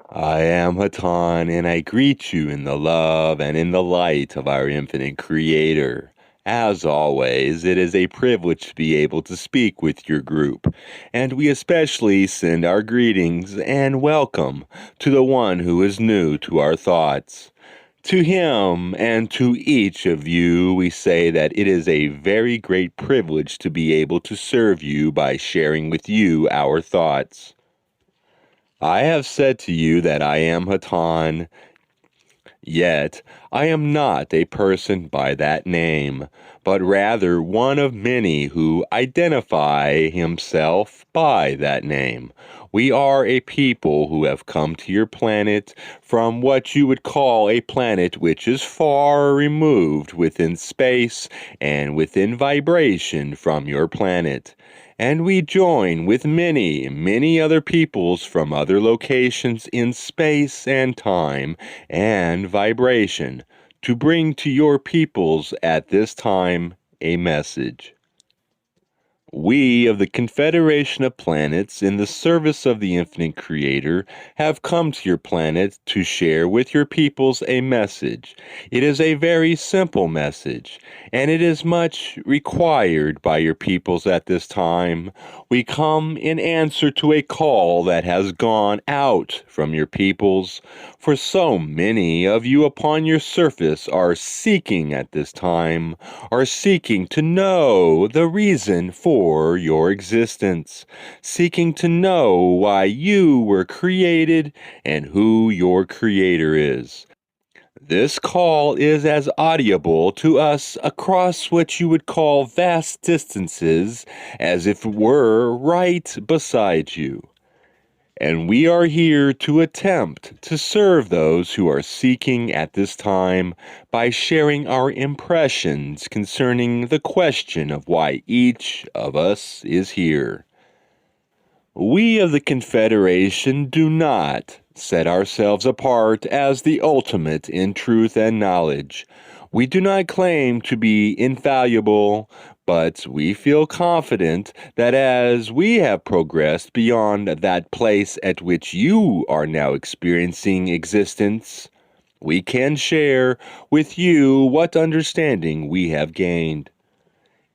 I am Hatonn, and I greet you in the love and in the light of our infinite Creator. As always, it is a privilege to be able to speak with your group, and we especially send our greetings and welcome to the one who is new to our thoughts. To him and to each of you, we say that it is a very great privilege to be able to serve you by sharing with you our thoughts. I have said to you that I am Hatonn, yet I am not a person by that name, but rather one of many who identify himself by that name. We are a people who have come to your planet from what you would call a planet which is far removed within space and within vibration from your planet. And we join with many, many other peoples from other locations in space and time and vibration to bring to your peoples at this time a message. We of the Confederation of Planets, in the service of the Infinite Creator, have come to your planet to share with your peoples a message. It is a very simple message, and it is much required by your peoples at this time. We come in answer to a call that has gone out from your peoples, for so many of you upon your surface are seeking at this time, are seeking to know the reason for your existence, seeking to know why you were created and who your creator is. This call is as audible to us across what you would call vast distances as if it were right beside you. And we are here to attempt to serve those who are seeking at this time by sharing our impressions concerning the question of why each of us is here. We of the Confederation do not set ourselves apart as the ultimate in truth and knowledge. We do not claim to be infallible, but we feel confident that as we have progressed beyond that place at which you are now experiencing existence, we can share with you what understanding we have gained.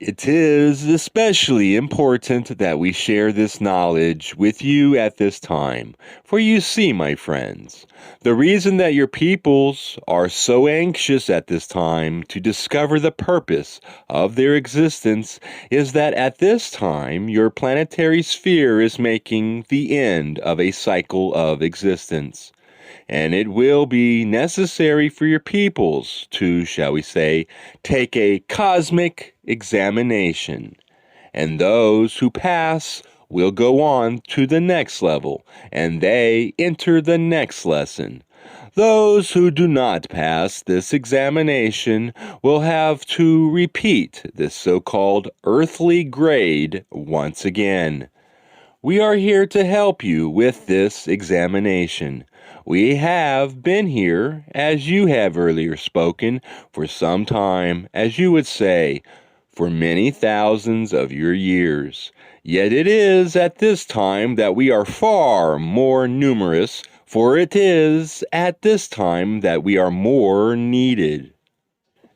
It is especially important that we share this knowledge with you at this time. For you see, my friends, the reason that your peoples are so anxious at this time to discover the purpose of their existence is that at this time your planetary sphere is making the end of a cycle of existence. And it will be necessary for your peoples to, shall we say, take a cosmic examination. And those who pass will go on to the next level, and they enter the next lesson. Those who do not pass this examination will have to repeat this so-called earthly grade once again. We are here to help you with this examination. We have been here, as you have earlier spoken, for some time, as you would say, for many thousands of your years. Yet it is at this time that we are far more numerous, for it is at this time that we are more needed.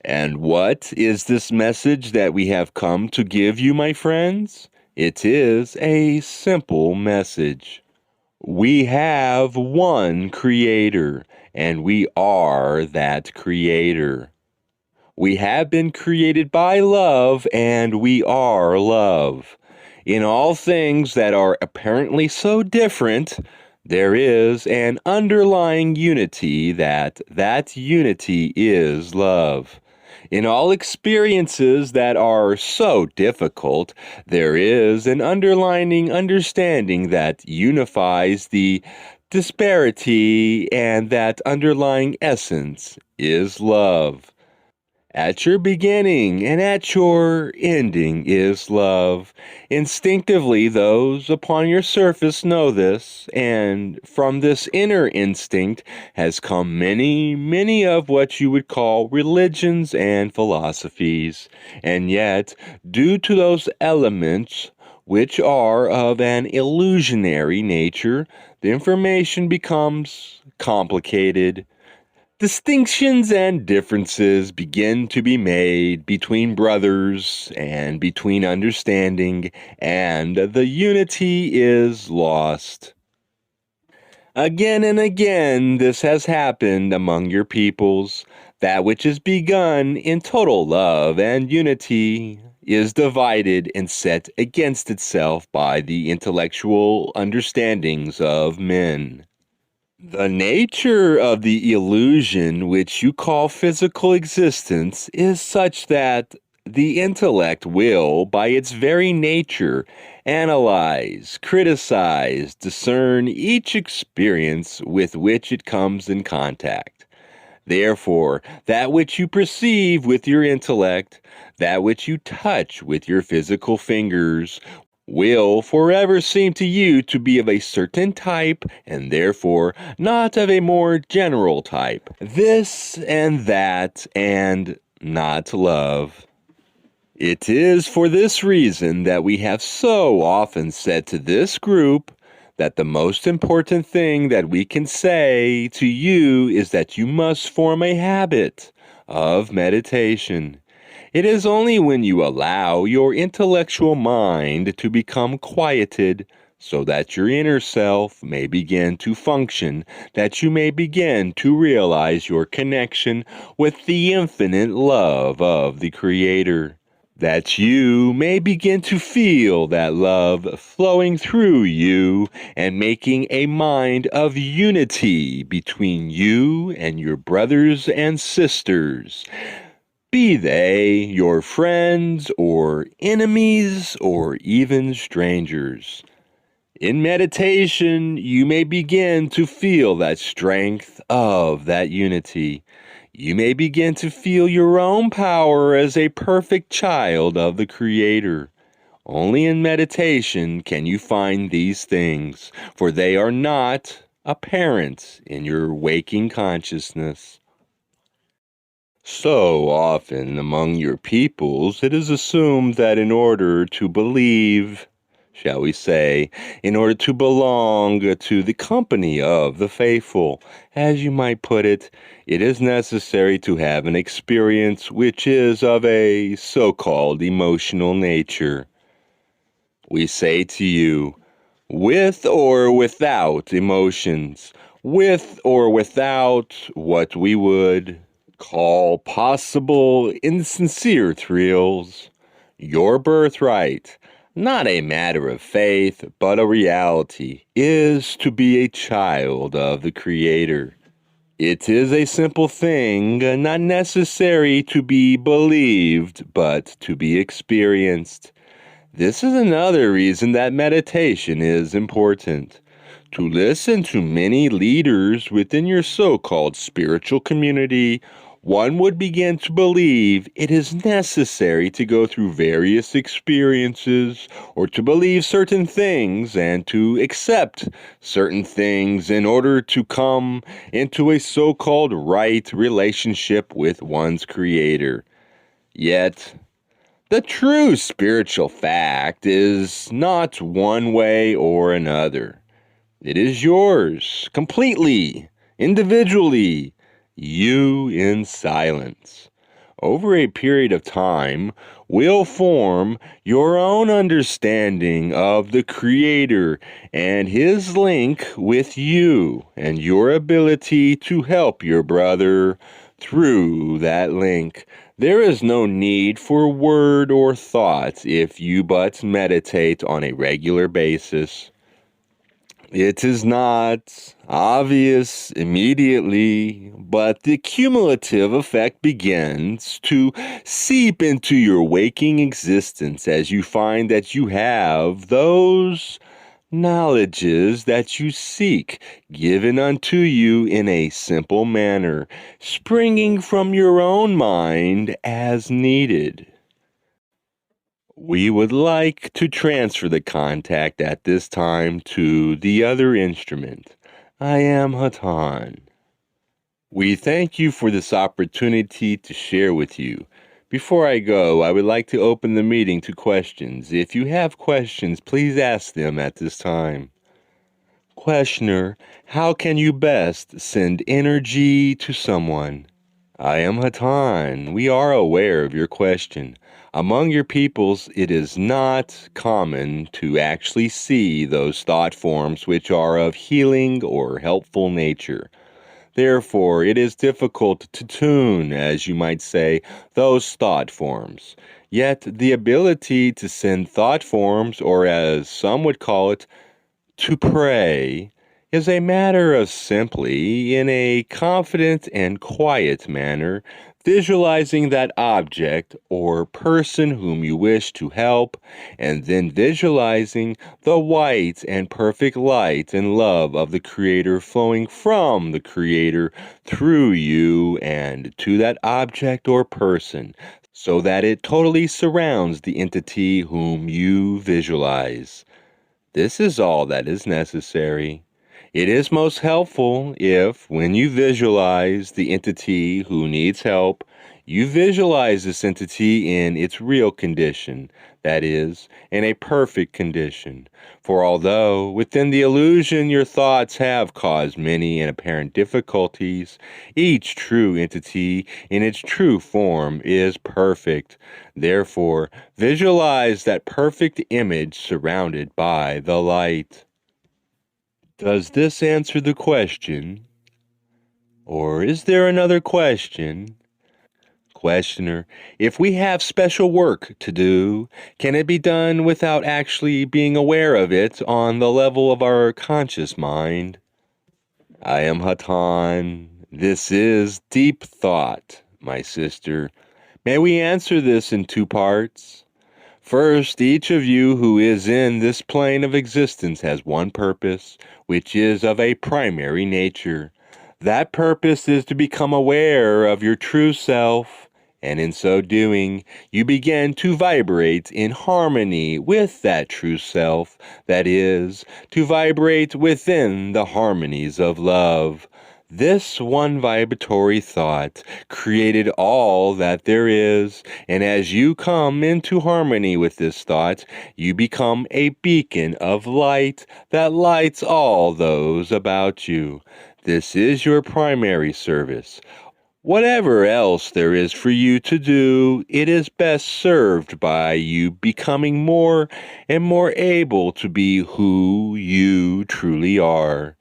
And what is this message that we have come to give you, my friends? It is a simple message. We have one Creator, and we are that Creator. We have been created by love, and we are love. In all things that are apparently so different, there is an underlying unity that unity is love. In all experiences that are so difficult, there is an underlying understanding that unifies the disparity, and that underlying essence is love. At your beginning and at your ending is love. Instinctively, those upon your surface know this, and from this inner instinct has come many, many of what you would call religions and philosophies. And yet, due to those elements, which are of an illusionary nature, the information becomes complicated. Distinctions and differences begin to be made between brothers and between understanding, and the unity is lost. Again and again, this has happened among your peoples. That which is begun in total love and unity is divided and set against itself by the intellectual understandings of men. The nature of the illusion which you call physical existence is such that the intellect will, by its very nature, analyze, criticize, discern each experience with which it comes in contact. Therefore, that which you perceive with your intellect, that which you touch with your physical fingers, will forever seem to you to be of a certain type, and therefore not of a more general type. This and that, and not love. It is for this reason that we have so often said to this group that the most important thing that we can say to you is that you must form a habit of meditation. It is only when you allow your intellectual mind to become quieted so that your inner self may begin to function, that you may begin to realize your connection with the infinite love of the Creator, that you may begin to feel that love flowing through you and making a mind of unity between you and your brothers and sisters, be they your friends or enemies or even strangers. In meditation, you may begin to feel that strength of that unity. You may begin to feel your own power as a perfect child of the Creator. Only in meditation can you find these things, for they are not apparent in your waking consciousness. So often among your peoples, it is assumed that in order to believe, shall we say, in order to belong to the company of the faithful, as you might put it, it is necessary to have an experience which is of a so-called emotional nature. We say to you, with or without emotions, with or without what we would call possible insincere thrills, your birthright, not a matter of faith, but a reality, is to be a child of the Creator. It is a simple thing, not necessary to be believed, but to be experienced. This is another reason that meditation is important. To listen to many leaders within your so-called spiritual community, one would begin to believe it is necessary to go through various experiences or to believe certain things and to accept certain things in order to come into a so-called right relationship with one's Creator. Yet, the true spiritual fact is not one way or another. It is yours, completely, individually, you in silence. Over a period of time, will form your own understanding of the Creator and His link with you and your ability to help your brother through that link. There is no need for word or thought if you but meditate on a regular basis. It is not obvious immediately, but the cumulative effect begins to seep into your waking existence as you find that you have those knowledges that you seek given unto you in a simple manner, springing from your own mind as needed. We would like to transfer the contact at this time to the other instrument. I am Hatonn. We thank you for this opportunity to share with you. Before I go, I would like to open the meeting to questions. If you have questions, please ask them at this time. Questioner, how can you best send energy to someone? I am Hatonn. We are aware of your question. Among your peoples, it is not common to actually see those thought forms which are of healing or helpful nature. Therefore, it is difficult to tune, as you might say, those thought forms. Yet, the ability to send thought forms, or as some would call it, to pray, is a matter of simply, in a confident and quiet manner, visualizing that object or person whom you wish to help, and then visualizing the white and perfect light and love of the Creator flowing from the Creator through you and to that object or person, so that it totally surrounds the entity whom you visualize. This is all that is necessary. It is most helpful if, when you visualize the entity who needs help, you visualize this entity in its real condition, that is, in a perfect condition. For although, within the illusion, your thoughts have caused many and apparent difficulties, each true entity in its true form is perfect. Therefore, visualize that perfect image surrounded by the light. Does this answer the question? Or is there another question? Questioner, if we have special work to do, can it be done without actually being aware of it on the level of our conscious mind? I am Hatonn. This is deep thought, my sister. May we answer this in two parts? First, each of you who is in this plane of existence has one purpose, which is of a primary nature. That purpose is to become aware of your true self, and in so doing, you begin to vibrate in harmony with that true self, that is, to vibrate within the harmonies of love. This one vibratory thought created all that there is, and as you come into harmony with this thought, you become a beacon of light that lights all those about you. This is your primary service. Whatever else there is for you to do, it is best served by you becoming more and more able to be who you truly are.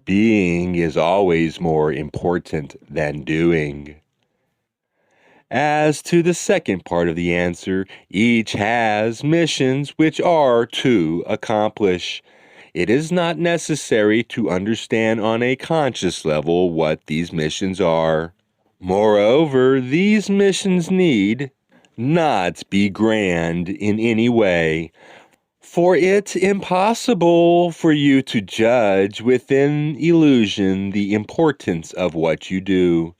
Being is always more important than doing. As to the second part of the answer, each has missions which are to accomplish. It is not necessary to understand on a conscious level what these missions are. Moreover, these missions need not be grand in any way, for it's impossible for you to judge within illusion the importance of what you do.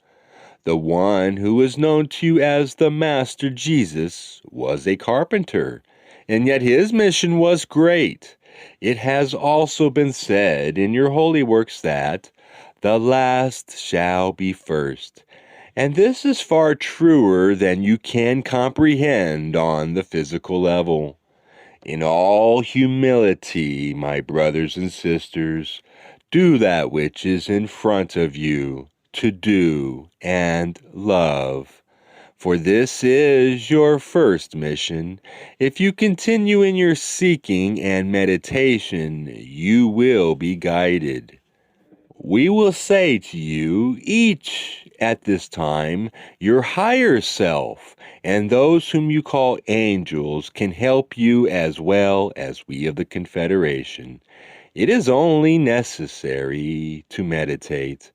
The one who is known to you as the Master Jesus was a carpenter, and yet his mission was great. It has also been said in your holy works that the last shall be first. And this is far truer than you can comprehend on the physical level. In all humility, my brothers and sisters, do that which is in front of you to do and love. For this is your first mission. If you continue in your seeking and meditation, you will be guided. We will say to you, each at this time, your higher self, and those whom you call angels can help you as well as we of the Confederation. It is only necessary to meditate,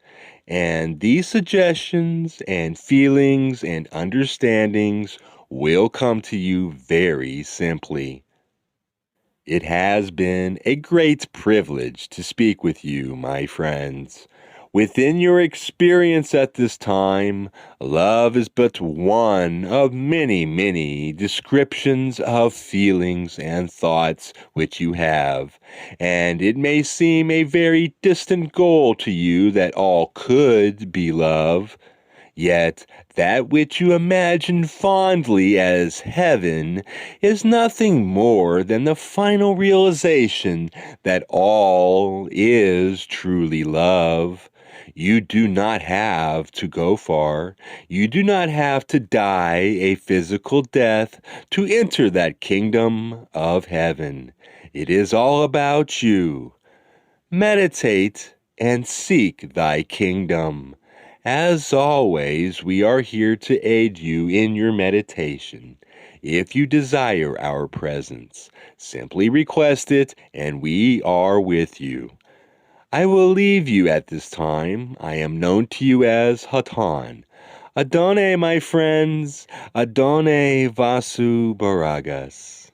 and these suggestions and feelings and understandings will come to you very simply. It has been a great privilege to speak with you, my friends. Within your experience at this time, love is but one of many, many descriptions of feelings and thoughts which you have, and it may seem a very distant goal to you that all could be love. Yet that which you imagine fondly as heaven is nothing more than the final realization that all is truly love. You do not have to go far. You do not have to die a physical death to enter that kingdom of heaven. It is all about you. Meditate and seek thy kingdom. As always, we are here to aid you in your meditation. If you desire our presence, simply request it and we are with you. I will leave you at this time. I am known to you as Hatonn. Adone, my friends. Adone Vasu Baragas.